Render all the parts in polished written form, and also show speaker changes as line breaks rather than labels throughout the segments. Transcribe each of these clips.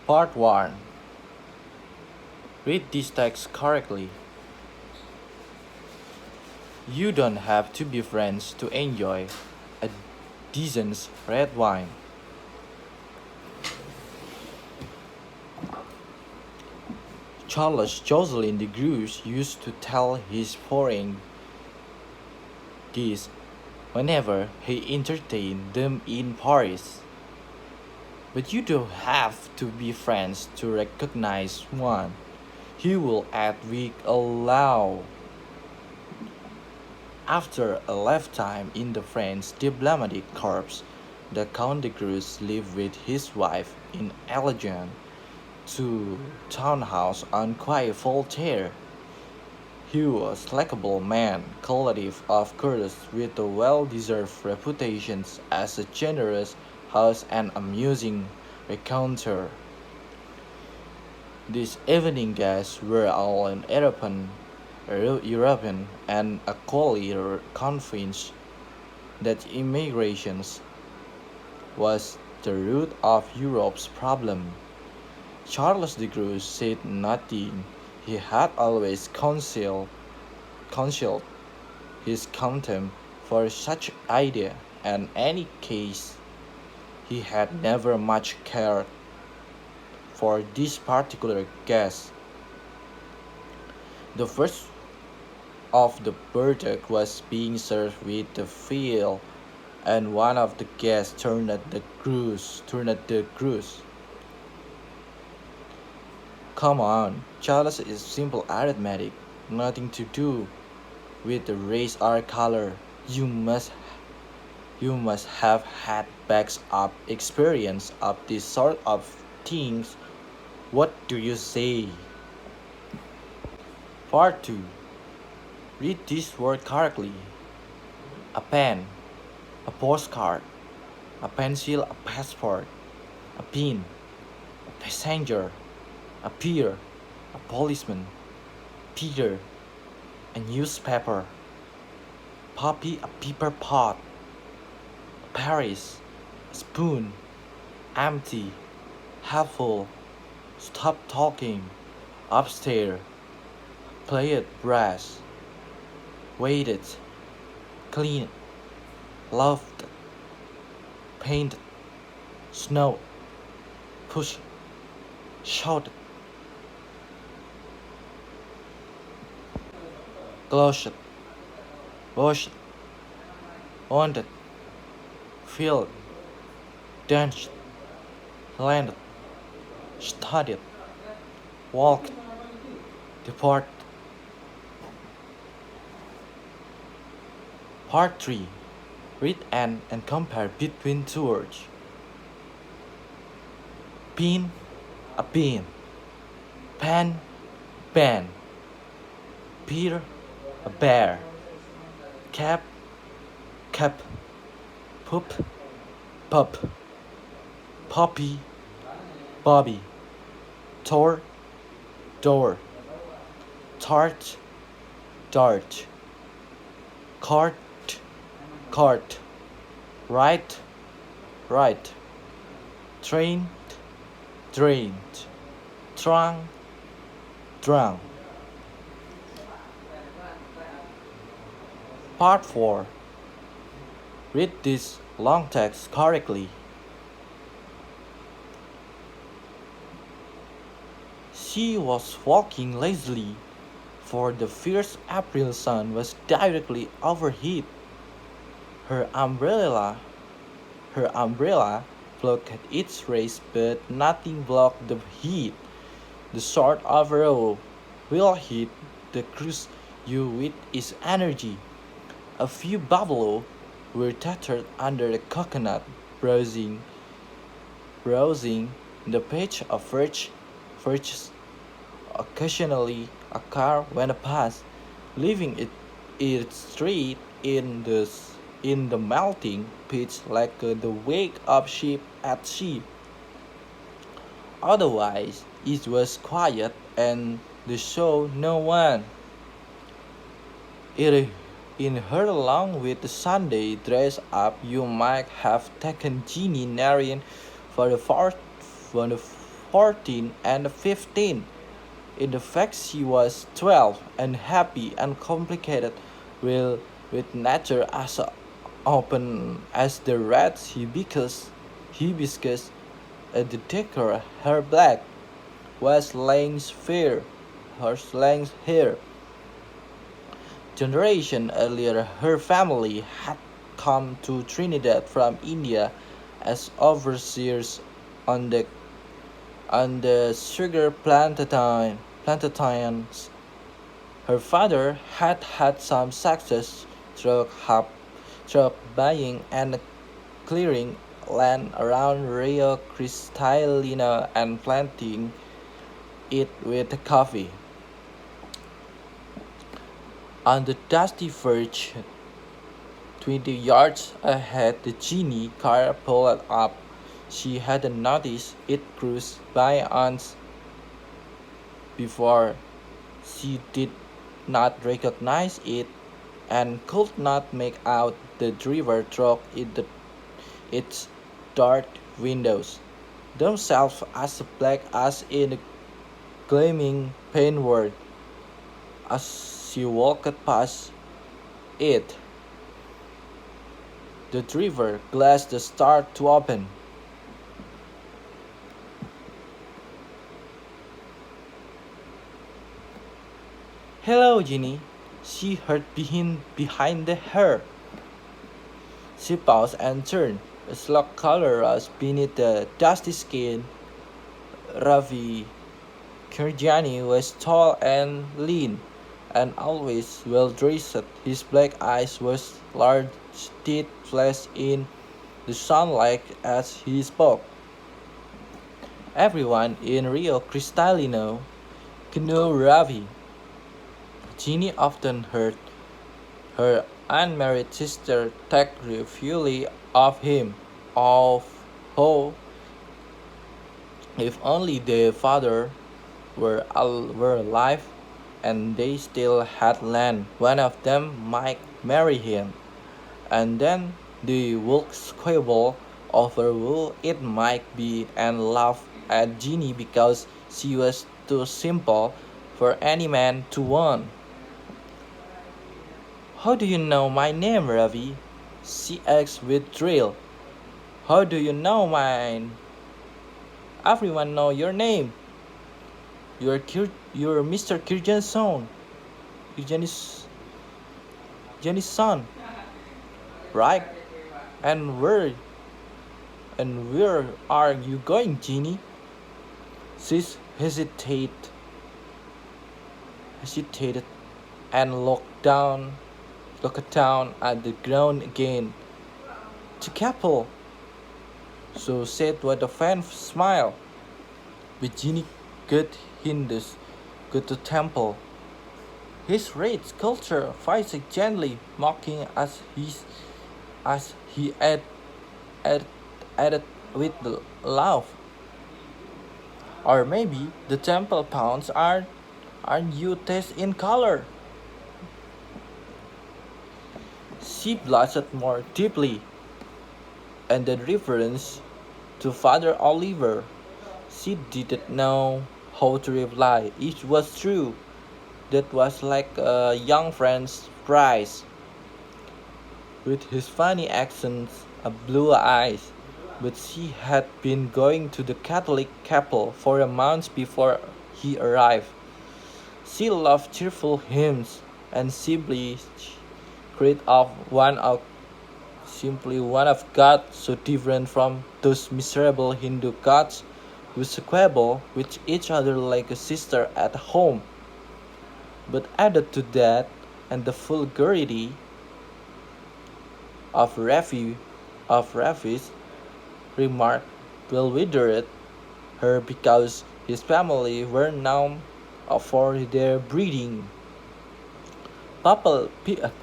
Part 1. Read this text correctly. You don't have to be friends to enjoy a decent red wine. Charles Jocelyn de Grus used to tell his foreign guests whenever he entertained them in Paris. But you don't have to be friends to recognize one. He will add with a laugh. After a lifetime in the French diplomatic corps, the Count de Grus lived with his wife in elegant townhouse on Quai Voltaire. He was a likable man, collective of course, with a well-deserved reputation as a generous host and amusing raconteur. These evening guests were all in European and equally convinced that immigration was the root of Europe's problem. Charles de Grus said nothing. He had always concealed his contempt for such idea, and in any case, he had never much cared for this particular guest. The first of the burdock was being served with the veal, and one of the guests turned the Grus. Come on, Charles is simple arithmetic, nothing to do with the race or color. You must have had backs up experience of this sort of things. What do you say? Part 2. Read this word correctly. A pen, a postcard, a pencil, a passport, a pin, a passenger, a peer, a policeman, Peter, a newspaper, puppy, a paper pot, Paris, a spoon, empty, half full, stop talking, upstairs, played brass, waited, cleaned, loved, painted, snowed, pushed, shouted, closed, washed, wanted, filled, danced, landed, studied, walked, depart. Part 3. Read and compare between two words. Pin, a pin. Pen, pen. Peter, a bear. Cap, cap. Poop, pup. Puppy, Bobby. Tor, door. Tart, dart. Cart, cart. Right, right. Train, drained. Trunk, drunk. Part 4. Read this long text correctly. She was walking lazily, for the fierce April sun was directly overhead. Her umbrella, her umbrella blocked its rays, but nothing blocked the heat. The short overall will hit the cruise you with its energy. A few buffalo were tethered under the coconut, browsing the patch of birches. Occasionally, a car went past, leaving its street in the melting pitch like the wake of sheep at sea. Otherwise, it was quiet and they saw no one. It, in her along with the Sunday dress up, you might have taken Jeannie Narian for the 14 and 15. In fact, she was 12 and happy and complicated with, with nature as open as the red hibiscus the decor her black was Lang's fair, her Lang's hair. Generation earlier, her family had come to Trinidad from India as overseers on the sugar plantations. Her father had had some success through buying and clearing land around Rio Cristalino and planting it with coffee. On the dusty verge 20 yards ahead, the genie car pulled up. She hadn't noticed it cruised by once before. She did not recognize it and could not make out the driver through its dark windows, themselves as black as in a gleaming paintwork. As she walked past it, the driver glass started to open. Hello, Ginny, she heard behind her. She paused and turned. A slug color rose beneath the dusty skin. Ravi Kirjani was tall and lean, and always well dressed. His black eyes were large teeth flashed in the sunlight as he spoke. Everyone in Rio Cristalino knew Ravi. Ginny often heard her unmarried sister talk refuely of him, of how, if only their father were alive and they still had land, one of them might marry him. And then they would squabble over who it might be and laugh at Ginny because she was too simple for any man to want. How do you know my name, Ravi? She asked with thrill. How do you know mine? Everyone know your name. You're Mr. Kirjan's son. Kirjan's Jenny's son, right? And where where are you going, Ginny? She hesitated and looked down at the ground again. To Capel, so said with a faint smile. Virginie got Hindus, got to temple. His red sculpture voiced gently, mocking as he add, added with the laugh. Or maybe the temple pounds aren't you taste in color? She blushed more deeply, and the reference to Father Oliver. She didn't know how to reply. It was true. That was like a young friend's prize. With his funny accents and blue eyes. But she had been going to the Catholic chapel for a month before he arrived. She loved cheerful hymns and create of one of simply one of God so different from those miserable Hindu gods who squabble with each other like a sister at home. But added to that, and the vulgarity of Rafi's remark bewildered her because his family were known for their breeding.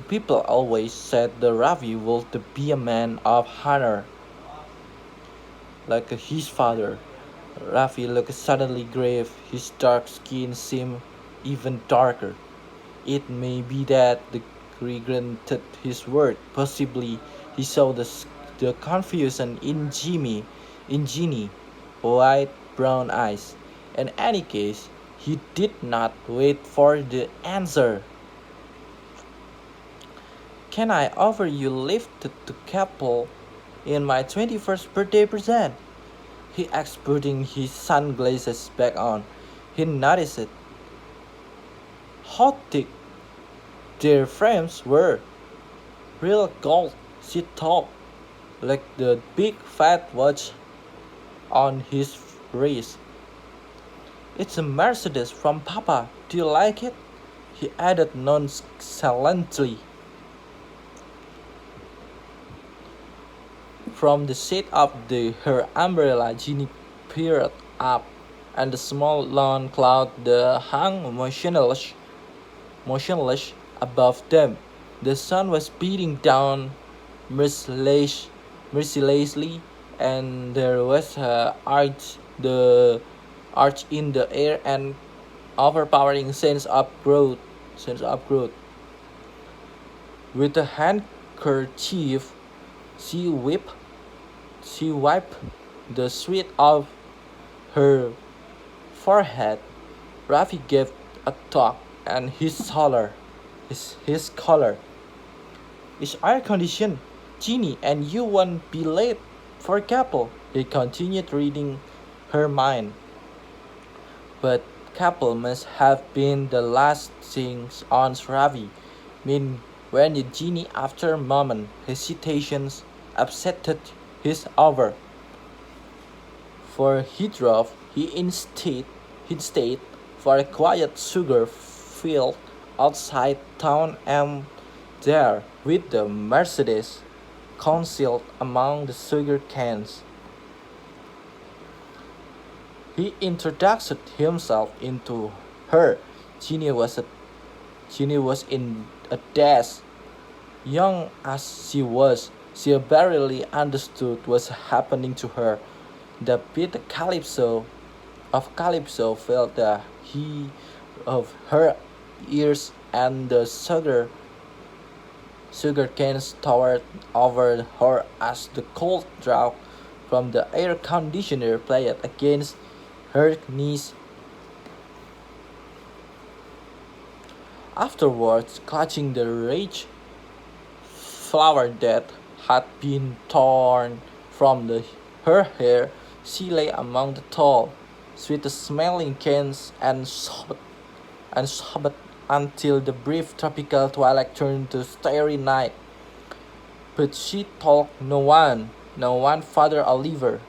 People always said the Ravi would be a man of honor, like his father. Rafi looked suddenly grave. His dark skin seemed even darker. It may be that the regretted his word. Possibly he saw the confusion in Ginny. Why? brown eyes. In any case, he did not wait for the answer. Can I offer you lift to Capel in my 21st birthday present? He asked, putting his sunglasses back on. He noticed how thick their frames were. Real gold, she thought, like the big fat watch on his wrist. It's a Mercedes from Papa. Do you like it? He added nonchalantly. From the shade of her umbrella, Ginny peered up, and the small lawn cloud that hung motionless above them. The sun was beating down mercilessly, and there was the arch in the air, and overpowering sense of growth. With a handkerchief, she wiped she wiped the sweat off her forehead. Rafi gave a talk, and his color is air conditioned. Ginny, and you won't be late for Capel. He continued reading her mind. But Capel must have been the last thing on Ravi. Mean when Eugenie, after a moment hesitations, accepted his offer. For he drove, he stayed for a quiet sugar field outside town, and there, with the Mercedes concealed among the sugar cans, he introduced himself into her. Ginny was a Ginny was in a daze. Young as she was, she barely understood what was happening to her. The beat Calypso felt the heat of her ears, and the sugar canes towered over her as the cold draught from the air conditioner played against her knees. Afterwards, clutching the rich flower that had been torn from her hair, she lay among the tall, sweet-smelling cans and sobbed until the brief tropical twilight turned to starry night. But she told no one Father Oliver.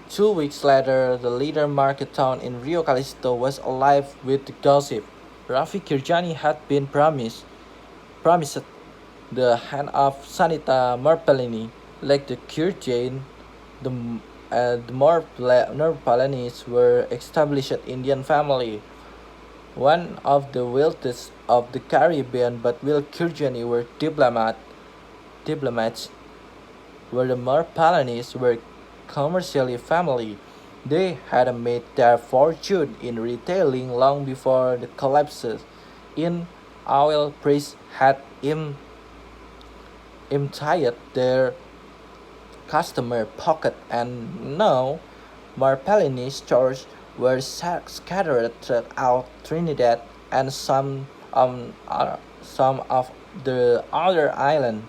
2 weeks later, the little market town in Rio Callisto was alive with gossip. Rafi Kirjani had been promised the hand of Sanita Marpellini. Like the Kirjane, the Marpellinis were established Indian family, one of the wealthiest of the Caribbean, but Will Kirjani were diplomats, where the Marpellinis were commercially family. They had made their fortune in retailing long before the collapses in oil price had emptied their customer pocket, and now Marpellini stores were scattered throughout Trinidad and some of the other islands.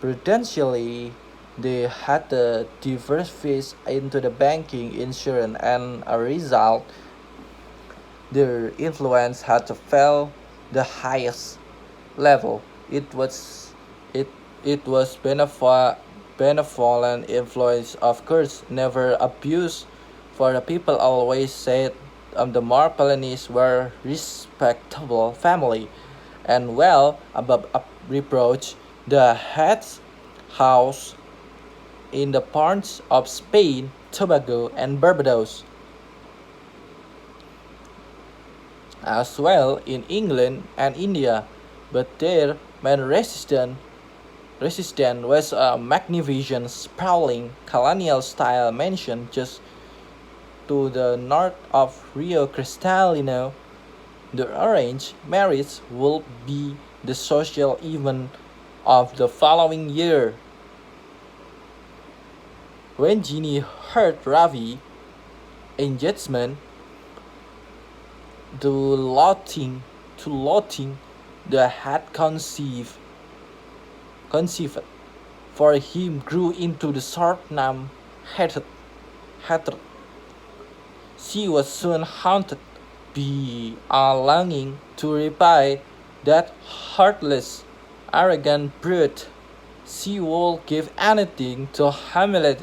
Prudentially, they had to diversify into the banking, insurance, and a result, their influence had to fall the highest level. It was it it was benevolent influence, of course, never abused. For the people always said the Marpellinis were respectable family and well above reproach. The head's house in the parts of Spain, Tobago, and Barbados, as well in England and India, but their main residence was a magnificent, sprawling, colonial-style mansion just to the north of Rio Cristalino. The arranged marriage would be the social event of the following year. When Ginny heard Ravi engagement, the loathing that had conceived for him grew into the short name hatred. hatred. She was soon haunted by a longing to repay that heartless, arrogant brute. She would give anything to humiliate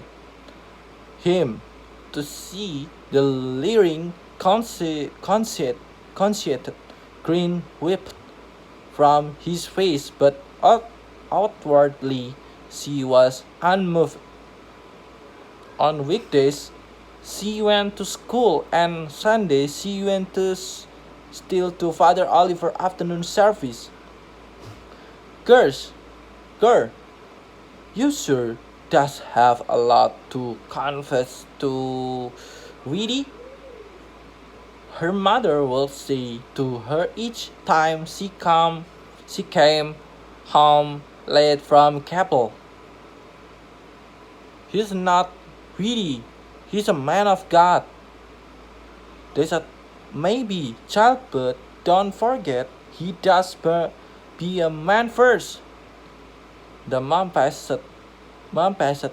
him, to see the leering, conceited grin whipped from his face, but outwardly she was unmoved. On weekdays, she went to school, and Sunday she went still to Father Oliver afternoon service. Girls, girl, you sure does have a lot to confess to Weedy? Her mother would say to her each time she came home late from chapel. He's not Weedy, he's a man of God. They said, maybe, child, but don't forget, he does be a man first. The mom passed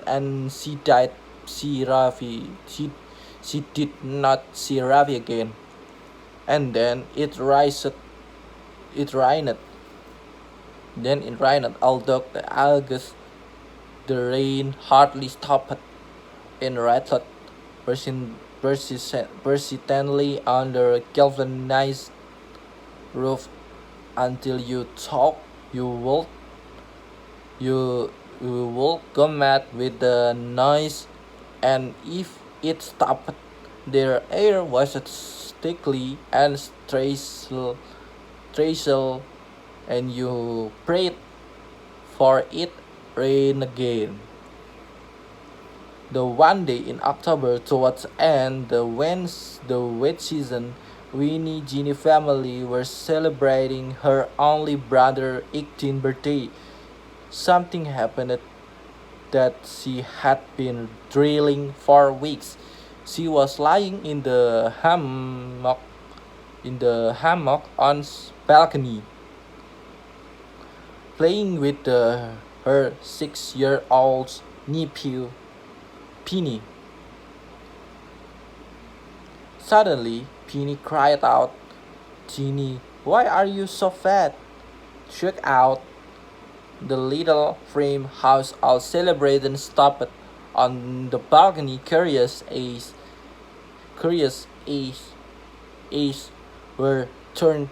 and she died. See Ravi, she did not see Ravi again. And then it rained. Then it rained, although the August, the rain hardly stopped and rattled persistently on the galvanized roof until you thought you would you, you would go mad with the noise, and if it stopped, their air was sticky and tracial, and you prayed for it rain again. The one day in October towards the end, the wet season, Winnie Jeannie family were celebrating her only brother's 18th birthday. Something happened that she had been drilling for weeks. She was lying in the hammock on balcony, playing with her 6-year-old nephew, Penny. Suddenly, Penny cried out, "Jeannie, why are you so fat?" Shook out, the little frame house all celebration stopped on the balcony. Curious eyes were turned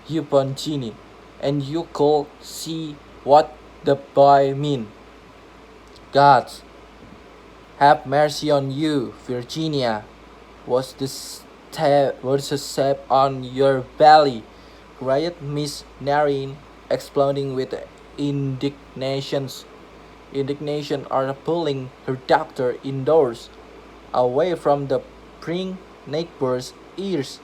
upon Jeannie, and you could see what the boy meant. God, have mercy on you, Virginia. Was the step on your belly? Cried Miss Narine, exploding with indignation or pulling her doctor indoors, away from the prying neighbor's ears.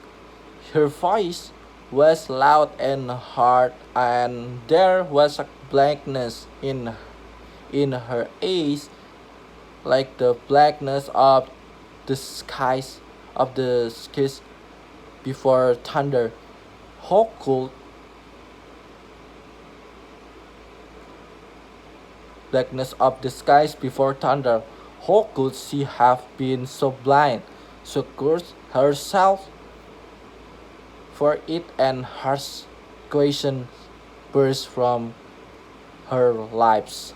Her voice was loud and hard, and there was a blackness in her eyes, like the blackness of the skies before thunder. How could blackness of the skies before thunder? How could she have been so blind? So cursed herself for it, and harsh question burst from her lips.